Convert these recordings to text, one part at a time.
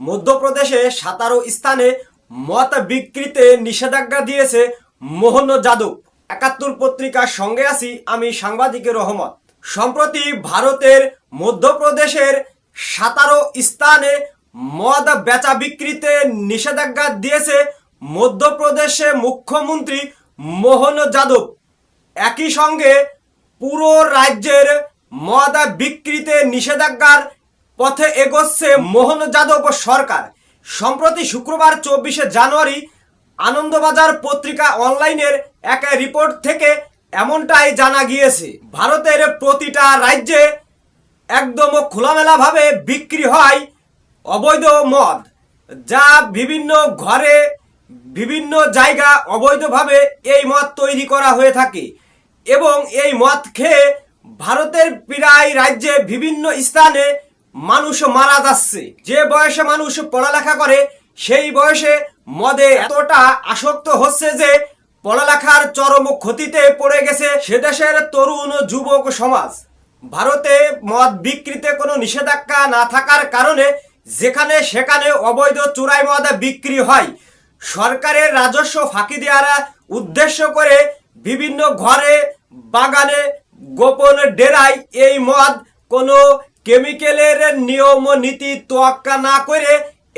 মধ্যপ্রদেশে 17 স্থানে মদ বিক্রিতে নিষেধাজ্ঞা দিয়েছে মোহন যাদব। 71 পত্রিকার সঙ্গে আছি আমি সাংবাদিক রহমত। সম্প্রতি ভারতের মধ্যপ্রদেশের 17 স্থানে মদ বেচা বিক্রিতে নিষেধাজ্ঞা দিয়েছে মধ্যপ্রদেশে মুখ্যমন্ত্রী মোহন যাদব। একই সঙ্গে পুরো রাজ্যের মদ বিক্রিতে নিষেধাজ্ঞার পথে এগোচ্ছে মোহন যাদব সরকার। সম্প্রতি শুক্রবার 24শে জানুয়ারি আনন্দবাজার পত্রিকা অনলাইনের এক রিপোর্ট থেকে এমনটাই জানা গিয়েছে। ভারতের প্রতিটা রাজ্যে একদম খোলামেলাভাবে বিক্রি হয় অবৈধ মদ, যা বিভিন্ন ঘরে বিভিন্ন জায়গা অবৈধভাবে এই মদ তৈরি করা হয়ে থাকে এবং এই মদ খেয়ে ভারতের প্রায় রাজ্যে বিভিন্ন স্থানে মানুষ মারা যাচ্ছে। যে বয়সে মানুষ পড়ালেখা করে সেই বয়সে মদে এতটা আসক্ত হচ্ছে যে পড়ালেখার চরম ক্ষতিতে পড়ে গেছে সে দেশের তরুণ যুবক সমাজ। ভারতে মদ বিক্রিতে কোনো নিষেধাজ্ঞা না থাকার কারণে যেখানে সেখানে অবৈধ চোরাই মদ বিক্রি হয়। সরকারের রাজস্ব ফাঁকি দেওয়ার উদ্দেশ্য করে বিভিন্ন ঘরে বাগানে গোপন ডেরায় এই মদ কোনো কেমিক্যালের নিয়ম নীতি তোয়াক্কা না করে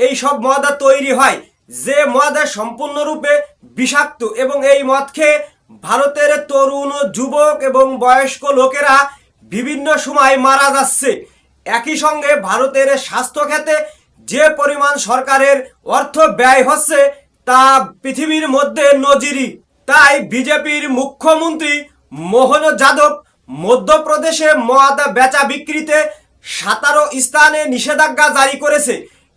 এই সব মদ তৈরি হয়, যে মদ সম্পূর্ণরূপে বিষাক্ত এবং এই মদ খেয়ে ভারতের তরুণ যুবক এবং বয়স্ক লোকেরা বিভিন্ন সময় মারা যাচ্ছে। একই সঙ্গে ভারতের স্বাস্থ্য খাতে যে পরিমাণ সরকারের অর্থ ব্যয় হচ্ছে তা পৃথিবীর মধ্যে নজিরই। তাই বিজেপির মুখ্যমন্ত্রী মোহন যাদব মধ্যপ্রদেশে মদ বেচা বিক্রিতে 17 স্থানে নিষেধাজ্ঞা জারি করেছে।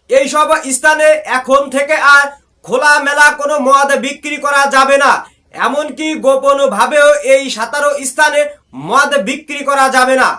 এই সব স্থানে এখন থেকে আর খোলামেলা কোনো মদ বিক্রি করা যাবে না, এমনকি গোপনভাবেও এই 17 স্থানে মদ বিক্রি করা যাবে না।